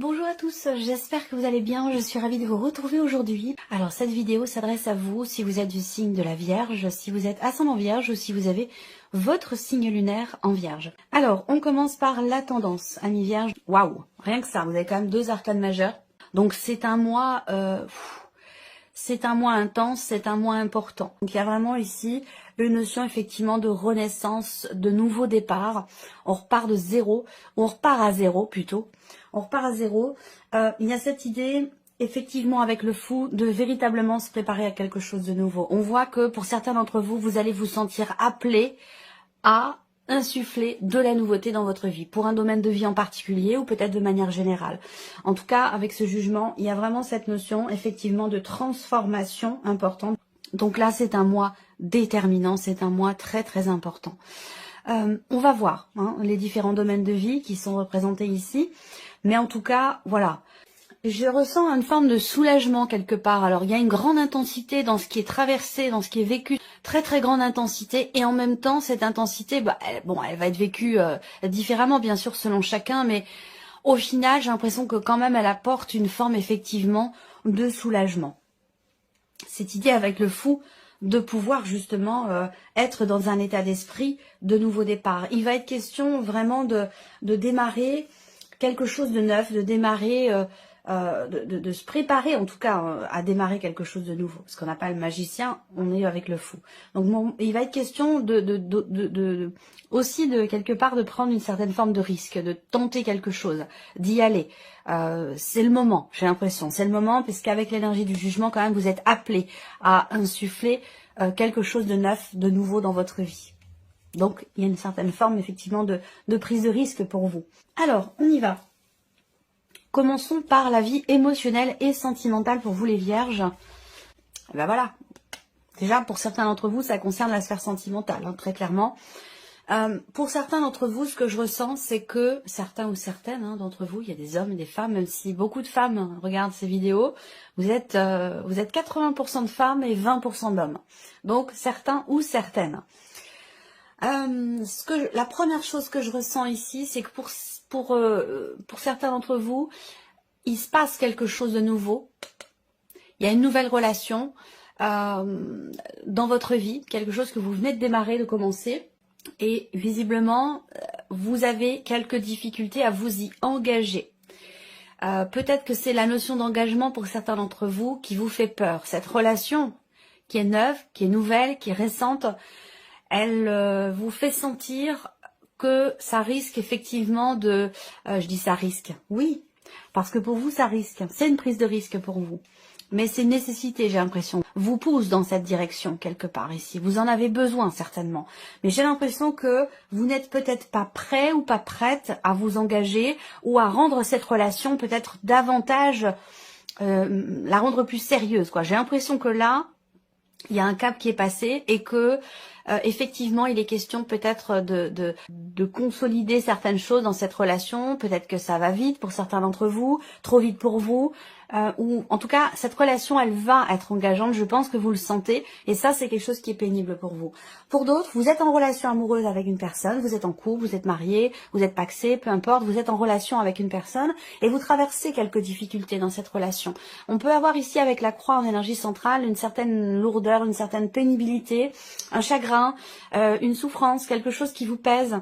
Bonjour à tous, j'espère que vous allez bien, je suis ravie de vous retrouver aujourd'hui. Alors cette vidéo s'adresse à vous si vous êtes du signe de la Vierge, si vous êtes ascendant Vierge ou si vous avez votre signe lunaire en Vierge. Alors on commence par la tendance, amis Vierge. Waouh, rien que ça, vous avez quand même deux arcanes majeures. Donc c'est un mois... c'est un mois intense, c'est un mois important. Donc il y a vraiment ici une notion effectivement de renaissance, de nouveau départ. On repart de zéro, on repart à zéro plutôt. On repart à zéro. Il y a cette idée, effectivement avec le fou, de véritablement se préparer à quelque chose de nouveau. On voit que pour certains d'entre vous, vous allez vous sentir appelés à insuffler de la nouveauté dans votre vie, pour un domaine de vie en particulier ou peut-être de manière générale. En tout cas, avec ce jugement, il y a vraiment cette notion effectivement de transformation importante. Donc là, c'est un mois déterminant, c'est un mois très très important. On va voir les différents domaines de vie qui sont représentés ici, mais en tout cas, voilà. Je ressens une forme de soulagement quelque part. Alors il y a une grande intensité dans ce qui est traversé, dans ce qui est vécu, très très grande intensité, et en même temps cette intensité, elle va être vécue différemment bien sûr selon chacun, mais au final j'ai l'impression que quand même elle apporte une forme effectivement de soulagement. Cette idée avec le fou de pouvoir justement être dans un état d'esprit de nouveau départ. Il va être question vraiment de démarrer quelque chose de neuf, de démarrer... de se préparer en tout cas à démarrer quelque chose de nouveau. Parce qu'on n'a pas le magicien, on est avec le fou. Donc il va être question aussi de quelque part de prendre une certaine forme de risque, de tenter quelque chose, d'y aller. C'est le moment, j'ai l'impression. C'est le moment puisqu'avec l'énergie du jugement, quand même, vous êtes appelé à insuffler quelque chose de neuf, de nouveau dans votre vie. Donc il y a une certaine forme effectivement de prise de risque pour vous. Alors, on y va. Commençons par la vie émotionnelle et sentimentale pour vous les vierges. Ben voilà, déjà pour certains d'entre vous, ça concerne la sphère sentimentale, très clairement. Pour certains d'entre vous, ce que je ressens, c'est que certains ou certaines d'entre vous, il y a des hommes et des femmes, même si beaucoup de femmes regardent ces vidéos, vous êtes 80% de femmes et 20% d'hommes. Donc certains ou certaines. La première chose que je ressens ici, c'est que pour certains d'entre vous, il se passe quelque chose de nouveau. Il y a une nouvelle relation dans votre vie, quelque chose que vous venez de démarrer, de commencer. Et visiblement, vous avez quelques difficultés à vous y engager. Peut-être que c'est la notion d'engagement pour certains d'entre vous qui vous fait peur. Cette relation qui est neuve, qui est nouvelle, qui est récente, elle vous fait sentir que ça risque effectivement de... je dis ça risque, oui, parce que pour vous ça risque, c'est une prise de risque pour vous. Mais c'est une nécessité, j'ai l'impression, vous pousse dans cette direction quelque part ici. Vous en avez besoin certainement. Mais j'ai l'impression que vous n'êtes peut-être pas prêt ou pas prête à vous engager ou à rendre cette relation peut-être davantage, la rendre plus sérieuse, quoi. J'ai l'impression que là, il y a un cap qui est passé et que effectivement il est question peut-être de consolider certaines choses dans cette relation. Peut-être que ça va vite pour certains d'entre vous, trop vite pour vous, ou en tout cas cette relation elle va être engageante, je pense que vous le sentez, et ça c'est quelque chose qui est pénible pour vous. Pour d'autres, vous êtes en relation amoureuse avec une personne, vous êtes en couple, vous êtes marié, vous êtes pacsé, peu importe, vous êtes en relation avec une personne et vous traversez quelques difficultés dans cette relation. On peut avoir ici avec la croix en énergie centrale une certaine lourdeur, une certaine pénibilité, un chagrin, une souffrance, quelque chose qui vous pèse.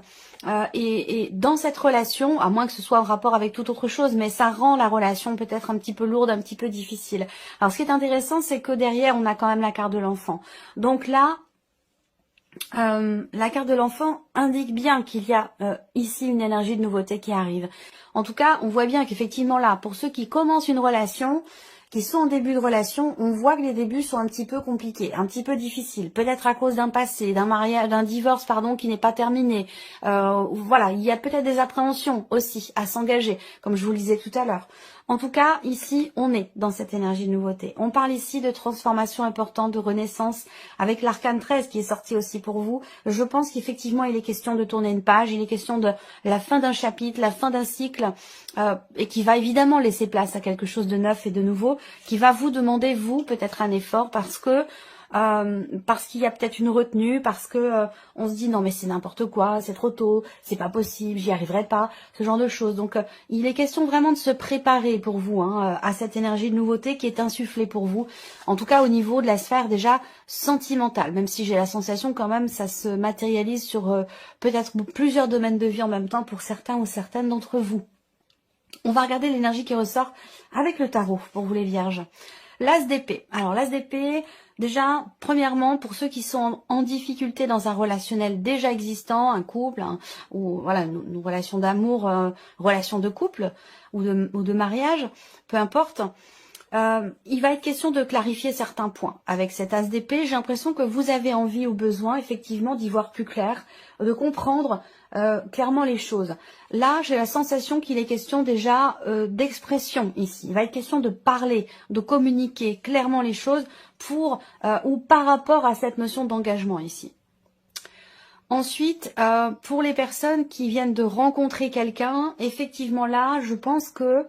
Et dans cette relation, à moins que ce soit en rapport avec toute autre chose, mais ça rend la relation peut-être un petit peu lourde, un petit peu difficile. Alors ce qui est intéressant, c'est que derrière, on a quand même la carte de l'enfant. Donc là, la carte de l'enfant indique bien qu'il y a ici une énergie de nouveauté qui arrive. En tout cas, on voit bien qu'effectivement là, pour ceux qui commencent une relation, qui sont en début de relation, on voit que les débuts sont un petit peu compliqués, un petit peu difficiles, peut-être à cause d'un passé, d'un mariage, d'un divorce qui n'est pas terminé. Voilà, il y a peut-être des appréhensions aussi à s'engager, comme je vous le disais tout à l'heure. En tout cas, ici, on est dans cette énergie de nouveauté. On parle ici de transformation importante, de renaissance, avec l'arcane 13 qui est sorti aussi pour vous. Je pense qu'effectivement, il est question de tourner une page, il est question de la fin d'un chapitre, la fin d'un cycle, et qui va évidemment laisser place à quelque chose de neuf et de nouveau, qui va vous demander, vous, peut-être un effort, parce que parce qu'il y a peut-être une retenue, parce que on se dit non mais c'est n'importe quoi, c'est trop tôt, c'est pas possible, j'y arriverai pas, ce genre de choses. Donc il est question vraiment de se préparer pour vous à cette énergie de nouveauté qui est insufflée pour vous, en tout cas au niveau de la sphère déjà sentimentale, même si j'ai la sensation quand même ça se matérialise sur peut-être plusieurs domaines de vie en même temps pour certains ou certaines d'entre vous. On va regarder l'énergie qui ressort avec le tarot pour vous les vierges. L'as d'épée. Alors l'as d'épée, déjà, premièrement, pour ceux qui sont en difficulté dans un relationnel déjà existant, un couple, ou voilà, une relation d'amour, relation de couple ou de mariage, peu importe, il va être question de clarifier certains points. Avec cet as d'épée, j'ai l'impression que vous avez envie ou besoin effectivement d'y voir plus clair, de comprendre clairement les choses. Là, j'ai la sensation qu'il est question déjà d'expression ici. Il va être question de parler, de communiquer clairement les choses pour ou par rapport à cette notion d'engagement ici. Ensuite, pour les personnes qui viennent de rencontrer quelqu'un, effectivement là, je pense que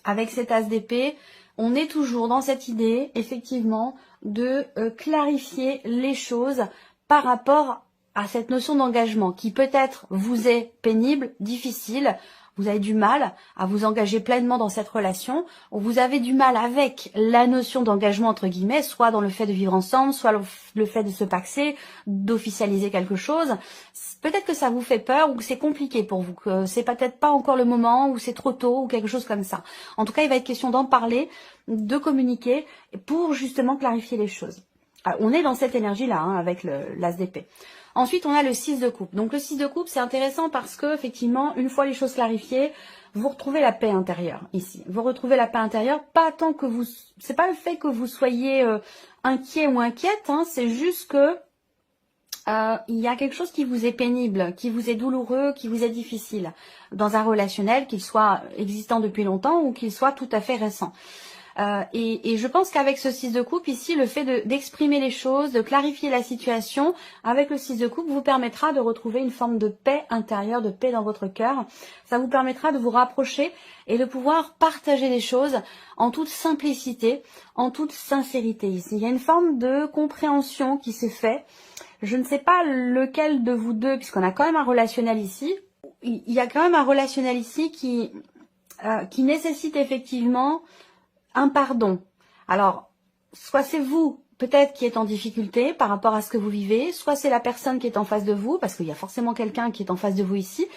avec cet as d'épée, on est toujours dans cette idée, effectivement, de clarifier les choses par rapport à cette notion d'engagement qui peut-être vous est pénible, difficile, vous avez du mal à vous engager pleinement dans cette relation, ou vous avez du mal avec la notion d'engagement entre guillemets, soit dans le fait de vivre ensemble, soit le fait de se paxer, d'officialiser quelque chose. Peut-être que ça vous fait peur ou que c'est compliqué pour vous, que c'est peut-être pas encore le moment ou c'est trop tôt ou quelque chose comme ça. En tout cas, il va être question d'en parler, de communiquer pour justement clarifier les choses. Alors, on est dans cette énergie-là avec l'as d'épée. Ensuite, on a le 6 de coupe. Donc le 6 de coupe, c'est intéressant parce que effectivement, une fois les choses clarifiées, vous retrouvez la paix intérieure ici. Vous retrouvez la paix intérieure, pas tant que vous... C'est pas le fait que vous soyez inquiet ou inquiète, c'est juste que il y a quelque chose qui vous est pénible, qui vous est douloureux, qui vous est difficile dans un relationnel, qu'il soit existant depuis longtemps ou qu'il soit tout à fait récent. Et je pense qu'avec ce 6 de coupe ici, le fait d'exprimer les choses, de clarifier la situation, avec le 6 de coupe, vous permettra de retrouver une forme de paix intérieure, de paix dans votre cœur. Ça vous permettra de vous rapprocher et de pouvoir partager les choses en toute simplicité, en toute sincérité ici. Il y a une forme de compréhension qui s'est faite. Je ne sais pas lequel de vous deux, puisqu'on a quand même un relationnel ici, il y a quand même un relationnel ici qui nécessite effectivement un pardon. Alors, soit c'est vous, peut-être, qui êtes en difficulté par rapport à ce que vous vivez, soit c'est la personne qui est en face de vous, parce qu'il y a forcément quelqu'un qui est en face de vous ici.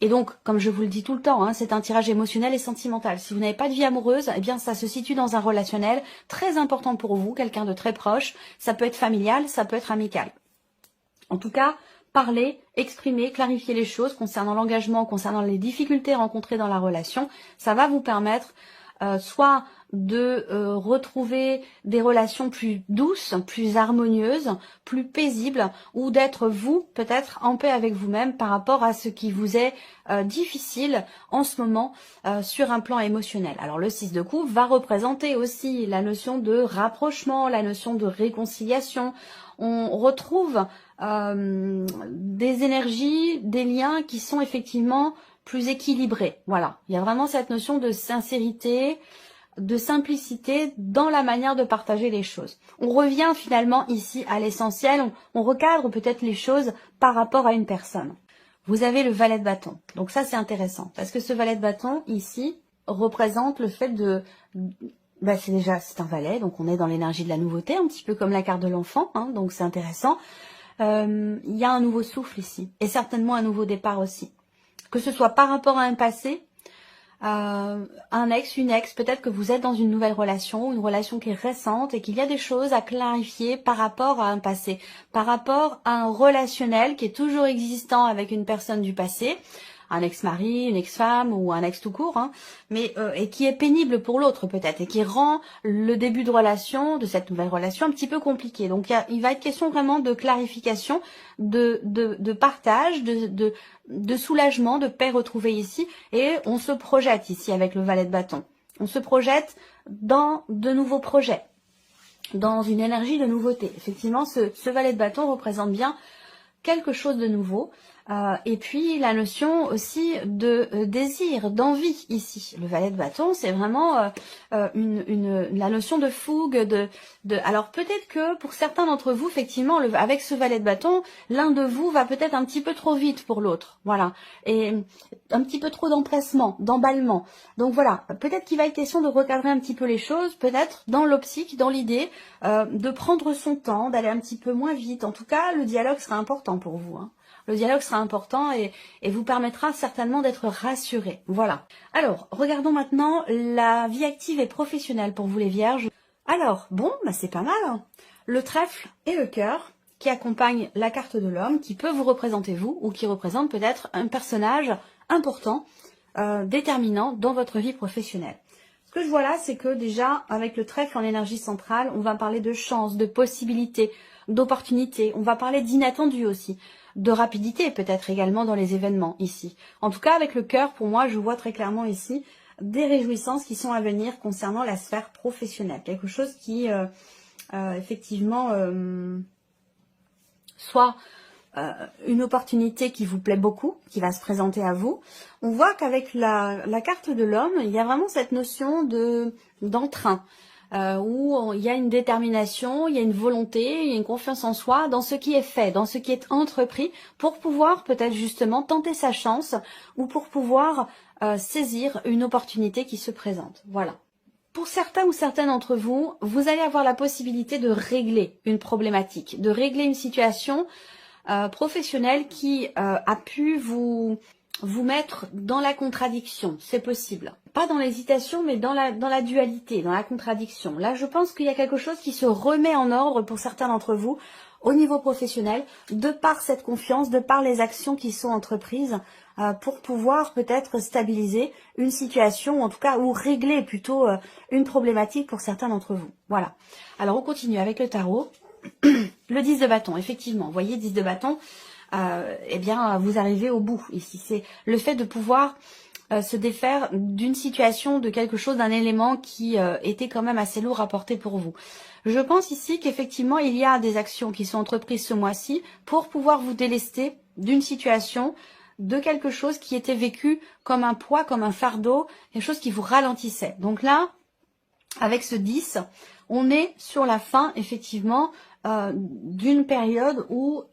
Et donc, comme je vous le dis tout le temps, c'est un tirage émotionnel et sentimental. Si vous n'avez pas de vie amoureuse, eh bien, ça se situe dans un relationnel très important pour vous, quelqu'un de très proche. Ça peut être familial, ça peut être amical. En tout cas, parler, exprimer, clarifier les choses concernant l'engagement, concernant les difficultés rencontrées dans la relation, ça va vous permettre soit de retrouver des relations plus douces, plus harmonieuses, plus paisibles, ou d'être vous, peut-être, en paix avec vous-même par rapport à ce qui vous est difficile en ce moment sur un plan émotionnel. Alors le 6 de coupe va représenter aussi la notion de rapprochement, la notion de réconciliation. On retrouve des énergies, des liens qui sont effectivement plus équilibré. Voilà, il y a vraiment cette notion de sincérité, de simplicité dans la manière de partager les choses. On revient finalement ici à l'essentiel, on recadre peut-être les choses par rapport à une personne. Vous avez le valet de bâton. Donc ça c'est intéressant parce que ce valet de bâton ici représente le fait de... c'est un valet, donc on est dans l'énergie de la nouveauté, un petit peu comme la carte de l'enfant, donc c'est intéressant. Il y a un nouveau souffle ici et certainement un nouveau départ aussi. Que ce soit par rapport à un passé, un ex, une ex, peut-être que vous êtes dans une nouvelle relation, une relation qui est récente et qu'il y a des choses à clarifier par rapport à un passé, par rapport à un relationnel qui est toujours existant avec une personne du passé, un ex-mari, une ex-femme ou un ex tout court, mais et qui est pénible pour l'autre peut-être et qui rend le début de relation, de cette nouvelle relation, un petit peu compliqué. Donc il va être question vraiment de clarification, de partage, de soulagement, de paix retrouvée ici, et on se projette ici avec le valet de bâton. On se projette dans de nouveaux projets, dans une énergie de nouveauté. Effectivement, ce valet de bâton représente bien quelque chose de nouveau, Et puis la notion aussi de désir, d'envie ici. Le valet de bâton, c'est vraiment la notion de fougue. Alors peut-être que pour certains d'entre vous, effectivement, avec ce valet de bâton, l'un de vous va peut-être un petit peu trop vite pour l'autre. Voilà. Et un petit peu trop d'empressement, d'emballement. Donc voilà, peut-être qu'il va être question de recadrer un petit peu les choses, peut-être dans l'optique, dans l'idée de prendre son temps, d'aller un petit peu moins vite. En tout cas, le dialogue sera important pour vous, hein. Le dialogue sera important et vous permettra certainement d'être rassuré. Voilà. Alors, regardons maintenant la vie active et professionnelle pour vous les vierges. Alors, bon, bah c'est pas mal, hein. Le trèfle et le cœur qui accompagnent la carte de l'homme, qui peut vous représenter vous, ou qui représente peut-être un personnage important, déterminant dans votre vie professionnelle. Ce que je vois là, c'est que déjà, avec le trèfle en énergie centrale, on va parler de chance, de possibilités, d'opportunités. On va parler d'inattendu aussi, de rapidité peut-être également dans les événements ici. En tout cas, avec le cœur, pour moi, je vois très clairement ici des réjouissances qui sont à venir concernant la sphère professionnelle. Quelque chose qui, effectivement, soit une opportunité qui vous plaît beaucoup, qui va se présenter à vous. On voit qu'avec la carte de l'homme, il y a vraiment cette notion d'entrain, où il y a une détermination, il y a une volonté, il y a une confiance en soi dans ce qui est fait, dans ce qui est entrepris, pour pouvoir peut-être justement tenter sa chance, ou pour pouvoir saisir une opportunité qui se présente. Voilà. Pour certains ou certaines d'entre vous, vous allez avoir la possibilité de régler une problématique, de régler une situation professionnelle qui a pu vous mettre dans la contradiction. C'est possible. Pas dans l'hésitation, mais dans la dualité, dans la contradiction. Là, je pense qu'il y a quelque chose qui se remet en ordre pour certains d'entre vous au niveau professionnel, de par cette confiance, de par les actions qui sont entreprises pour pouvoir peut-être stabiliser une situation, ou en tout cas, ou régler plutôt une problématique pour certains d'entre vous. Voilà. Alors, on continue avec le tarot. Le 10 de bâton, effectivement. Vous voyez, 10 de bâton, eh bien, vous arrivez au bout ici. C'est le fait de pouvoir se défaire d'une situation, de quelque chose, d'un élément qui était quand même assez lourd à porter pour vous. Je pense ici qu'effectivement, il y a des actions qui sont entreprises ce mois-ci pour pouvoir vous délester d'une situation, de quelque chose qui était vécu comme un poids, comme un fardeau, quelque chose qui vous ralentissait. Donc là, avec ce 10, on est sur la fin, effectivement, d'une période où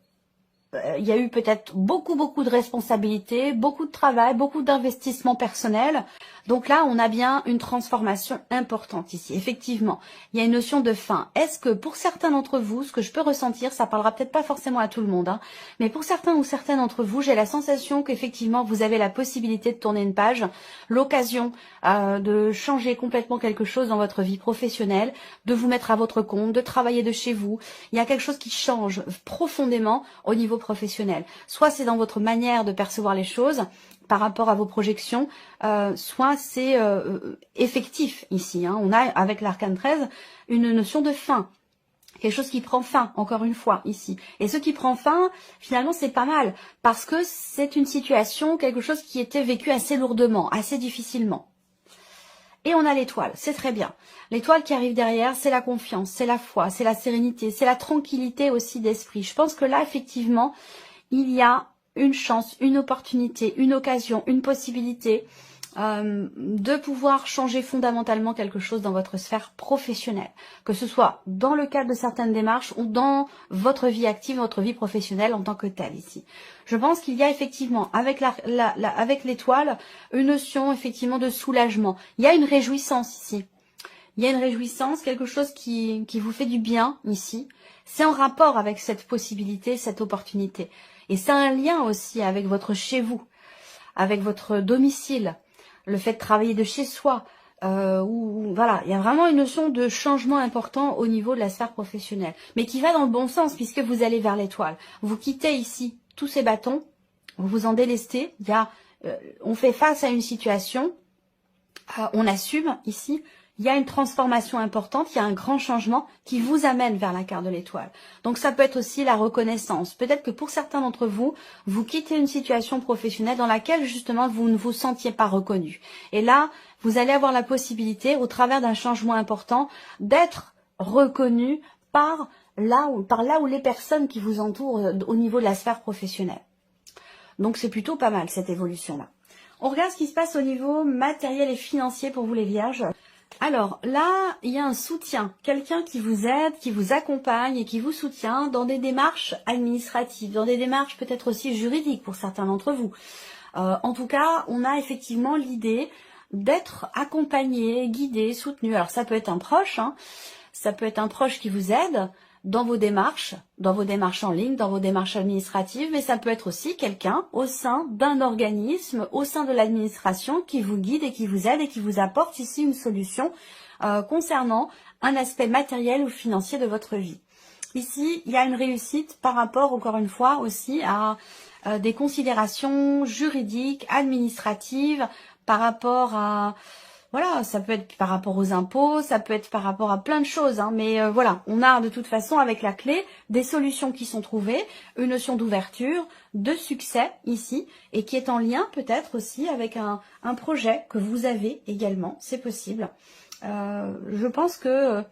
il y a eu peut-être beaucoup de responsabilités, beaucoup de travail, beaucoup d'investissement personnel. Donc là, on a bien une transformation importante ici. Effectivement, il y a une notion de fin. Est-ce que pour certains d'entre vous, ce que je peux ressentir, ça parlera peut-être pas forcément à tout le monde, hein, mais pour certains ou certaines d'entre vous, j'ai la sensation qu'effectivement, vous avez la possibilité de tourner une page, l'occasion de changer complètement quelque chose dans votre vie professionnelle, de vous mettre à votre compte, de travailler de chez vous. Il y a quelque chose qui change profondément au niveau professionnel. Soit c'est dans votre manière de percevoir les choses par rapport à vos projections, soit c'est effectif ici. Hein. On a, avec l'arcane 13, une notion de fin. Quelque chose qui prend fin, encore une fois, ici. Et ce qui prend fin, finalement, c'est pas mal. Parce que c'est une situation, quelque chose qui était vécu assez lourdement, assez difficilement. Et on a l'étoile, c'est très bien. L'étoile qui arrive derrière, c'est la confiance, c'est la foi, c'est la sérénité, c'est la tranquillité aussi d'esprit. Je pense que là, effectivement, il y a une chance, une opportunité, une occasion, une possibilité de pouvoir changer fondamentalement quelque chose dans votre sphère professionnelle. Que ce soit dans le cadre de certaines démarches ou dans votre vie active, votre vie professionnelle en tant que telle ici. Je pense qu'il y a effectivement, avec avec l'étoile, une notion effectivement de soulagement. Il y a une réjouissance ici. Il y a une réjouissance, quelque chose qui vous fait du bien ici. C'est en rapport avec cette possibilité, cette opportunité. Et c'est un lien aussi avec votre chez vous, avec votre domicile, le fait de travailler de chez soi. Voilà, il y a vraiment une notion de changement important au niveau de la sphère professionnelle, mais qui va dans le bon sens puisque vous allez vers l'étoile. Vous quittez ici tous ces bâtons, vous vous en délestez. On fait face à une situation, on assume ici. Il y a une transformation importante, il y a un grand changement qui vous amène vers la carte de l'étoile. Donc ça peut être aussi la reconnaissance. Peut-être que pour certains d'entre vous, vous quittez une situation professionnelle dans laquelle justement vous ne vous sentiez pas reconnu. Et là, vous allez avoir la possibilité, au travers d'un changement important, d'être reconnu par là où les personnes qui vous entourent au niveau de la sphère professionnelle. Donc c'est plutôt pas mal cette évolution-là. On regarde ce qui se passe au niveau matériel et financier pour vous les vierges. Alors là, il y a un soutien, quelqu'un qui vous aide, qui vous accompagne et qui vous soutient dans des démarches administratives, dans des démarches peut-être aussi juridiques pour certains d'entre vous. En tout cas, on a effectivement l'idée d'être accompagné, guidé, soutenu. Alors ça peut être un proche, hein, ça peut être un proche qui vous aide dans vos démarches en ligne, dans vos démarches administratives, mais ça peut être aussi quelqu'un au sein d'un organisme, au sein de l'administration qui vous guide et qui vous aide et qui vous apporte ici une solution concernant un aspect matériel ou financier de votre vie. Ici, il y a une réussite par rapport, encore une fois, aussi à des considérations juridiques, administratives, par rapport à... Voilà, ça peut être par rapport aux impôts, ça peut être par rapport à plein de choses, hein, mais voilà, on a de toute façon avec la clé des solutions qui sont trouvées, une notion d'ouverture, de succès ici, et qui est en lien peut-être aussi avec un projet que vous avez également, c'est possible. Je pense que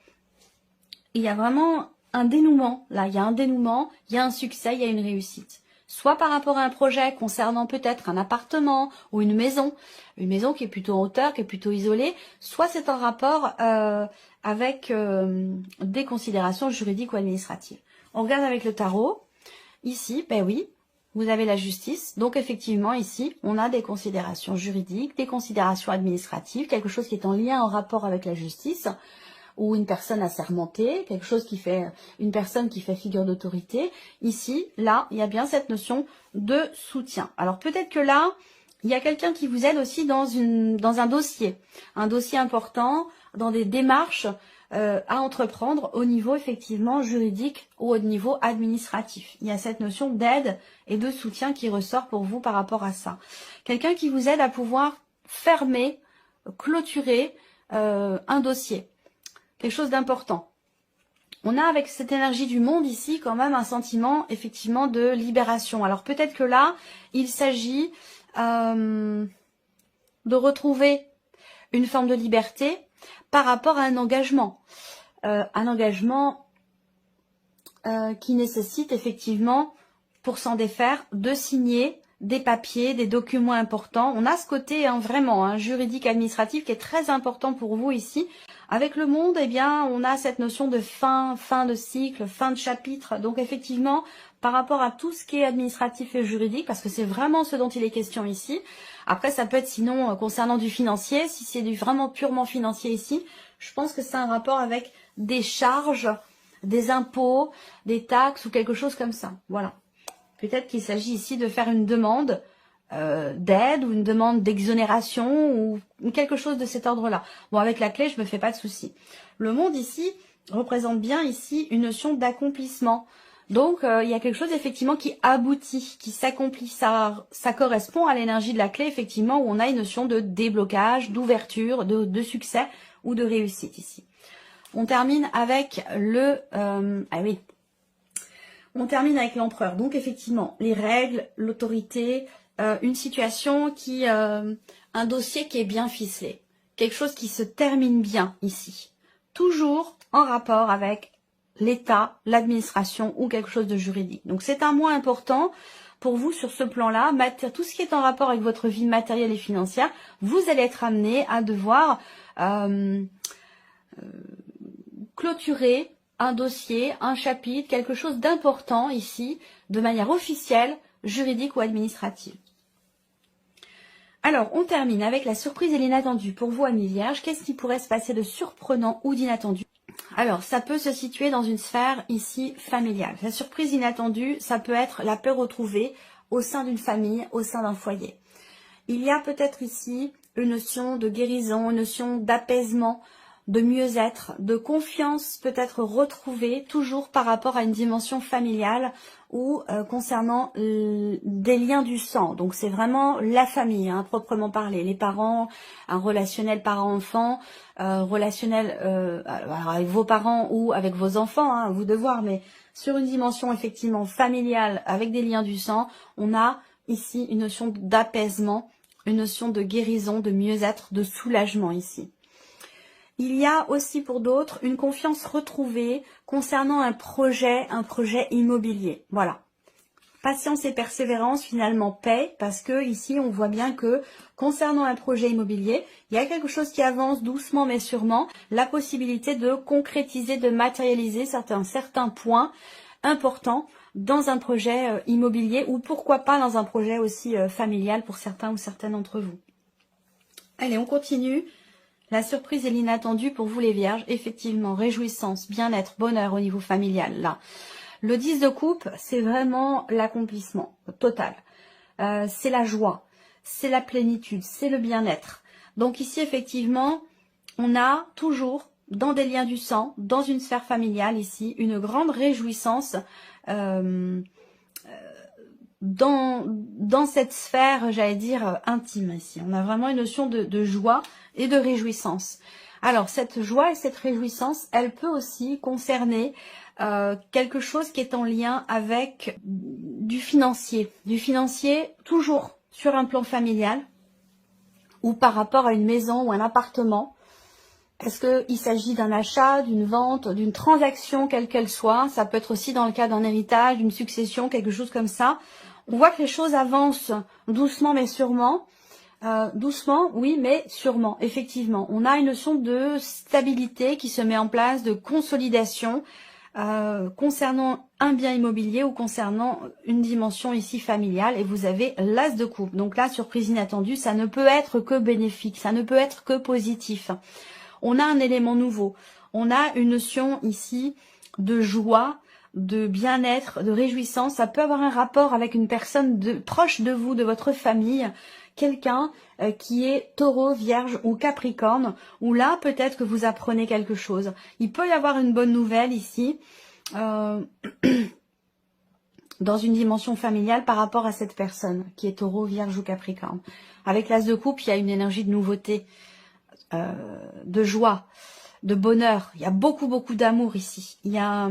il y a vraiment un dénouement, là, il y a un dénouement, il y a un succès, il y a une réussite. Soit par rapport à un projet concernant peut-être un appartement ou une maison qui est plutôt en hauteur, qui est plutôt isolée, soit c'est en rapport avec des considérations juridiques ou administratives. On regarde avec le tarot, ici, ben oui, vous avez la justice, donc effectivement ici, on a des considérations juridiques, des considérations administratives, quelque chose qui est en lien, en rapport avec la justice, ou une personne assermentée, quelque chose qui fait, une personne qui fait figure d'autorité. Ici, là, il y a bien cette notion de soutien. Alors peut-être que là, il y a quelqu'un qui vous aide aussi dans un dossier important, dans des démarches à entreprendre au niveau effectivement juridique ou au niveau administratif. Il y a cette notion d'aide et de soutien qui ressort pour vous par rapport à ça. Quelqu'un qui vous aide à pouvoir fermer, clôturer un dossier. Quelque chose d'important. On a avec cette énergie du monde ici quand même un sentiment effectivement de libération. Alors peut-être que là, il s'agit de retrouver une forme de liberté par rapport à un engagement. Un engagement qui nécessite effectivement, pour s'en défaire, de signer des papiers, des documents importants. On a ce côté vraiment juridique, administratif qui est très important pour vous ici. Avec le monde, eh bien, on a cette notion de fin de cycle, fin de chapitre. Donc effectivement, par rapport à tout ce qui est administratif et juridique, parce que c'est vraiment ce dont il est question ici. Après, ça peut être sinon concernant du financier. Si c'est du vraiment purement financier ici, je pense que c'est un rapport avec des charges, des impôts, des taxes ou quelque chose comme ça. Voilà. Peut-être qu'il s'agit ici de faire une demande d'aide ou une demande d'exonération ou quelque chose de cet ordre-là. Bon, avec la clé, je me fais pas de soucis. Le monde ici représente bien ici une notion d'accomplissement. Donc, il y a quelque chose effectivement qui aboutit, qui s'accomplit. Ça correspond à l'énergie de la clé, effectivement, où on a une notion de déblocage, d'ouverture, de succès ou de réussite ici. On termine avec le... On termine avec l'empereur. Donc, effectivement, les règles, l'autorité... une situation un dossier qui est bien ficelé, quelque chose qui se termine bien ici, toujours en rapport avec l'État, l'administration ou quelque chose de juridique. Donc c'est un mois important pour vous sur ce plan-là, tout ce qui est en rapport avec votre vie matérielle et financière, vous allez être amené à devoir clôturer un dossier, un chapitre, quelque chose d'important ici, de manière officielle, juridique ou administrative. Alors, on termine avec la surprise et l'inattendu. Pour vous, amis vierges, qu'est-ce qui pourrait se passer de surprenant ou d'inattendu? Alors, ça peut se situer dans une sphère ici familiale. La surprise inattendue, ça peut être la peur retrouvée au sein d'une famille, au sein d'un foyer. Il y a peut-être ici une notion de guérison, une notion d'apaisement, de mieux-être, de confiance peut-être retrouvée, toujours par rapport à une dimension familiale ou concernant des liens du sang. Donc c'est vraiment la famille, proprement parler, les parents, un relationnel parent-enfant, relationnel alors avec vos parents ou avec vos enfants, à vous de voir, mais sur une dimension effectivement familiale, avec des liens du sang, on a ici une notion d'apaisement, une notion de guérison, de mieux-être, de soulagement ici. Il y a aussi pour d'autres une confiance retrouvée concernant un projet immobilier. Voilà. patience et persévérance finalement paient, parce que ici on voit bien que concernant un projet immobilier, il y a quelque chose qui avance doucement mais sûrement, la possibilité de concrétiser, de matérialiser certains points importants dans un projet immobilier, ou pourquoi pas dans un projet aussi familial pour certains ou certaines d'entre vous. Allez, on continue. La surprise et l'inattendu pour vous les vierges, effectivement, réjouissance, bien-être, bonheur au niveau familial, là. Le 10 de coupe, c'est vraiment l'accomplissement total. C'est la joie, c'est la plénitude, c'est le bien-être. Donc ici, effectivement, on a toujours, dans des liens du sang, dans une sphère familiale ici, une grande réjouissance dans cette sphère, j'allais dire, intime ici. On a vraiment une notion de joie et de réjouissance. Alors, cette joie et cette réjouissance, elle peut aussi concerner quelque chose qui est en lien avec du financier. Du financier, toujours sur un plan familial, ou par rapport à une maison ou un appartement. Est-ce qu'il s'agit d'un achat, d'une vente, d'une transaction, quelle qu'elle soit? Ça peut être aussi dans le cas d'un héritage, d'une succession, quelque chose comme ça. On voit que les choses avancent doucement mais sûrement. Doucement, oui, mais sûrement, effectivement. On a une notion de stabilité qui se met en place, de consolidation concernant un bien immobilier ou concernant une dimension ici familiale. Et vous avez l'as de coupe. Donc là, surprise inattendue, ça ne peut être que bénéfique, ça ne peut être que positif. On a un élément nouveau. On a une notion ici de joie, de bien-être, de réjouissance. Ça peut avoir un rapport avec une personne proche de vous, de votre famille, quelqu'un qui est taureau, vierge ou capricorne, où là peut-être que vous apprenez quelque chose. Il peut y avoir une bonne nouvelle ici, dans une dimension familiale par rapport à cette personne qui est taureau, vierge ou capricorne. Avec l'as de coupe, il y a une énergie de nouveauté, de joie, de bonheur. Il y a beaucoup d'amour ici. Il y a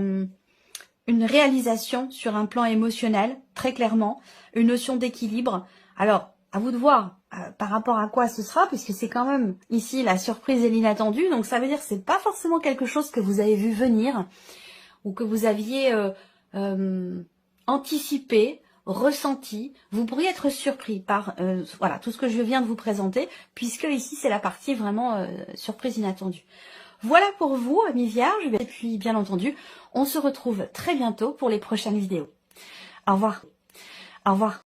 une réalisation sur un plan émotionnel, très clairement, une notion d'équilibre. Alors, à vous de voir par rapport à quoi ce sera, puisque c'est quand même ici la surprise et l'inattendu. Donc ça veut dire que c'est pas forcément quelque chose que vous avez vu venir ou que vous aviez anticipé, ressenti. Vous pourriez être surpris par voilà tout ce que je viens de vous présenter, puisque ici c'est la partie vraiment surprise inattendue. Voilà pour vous, amis vierges. Et puis bien entendu, on se retrouve très bientôt pour les prochaines vidéos. Au revoir. Au revoir.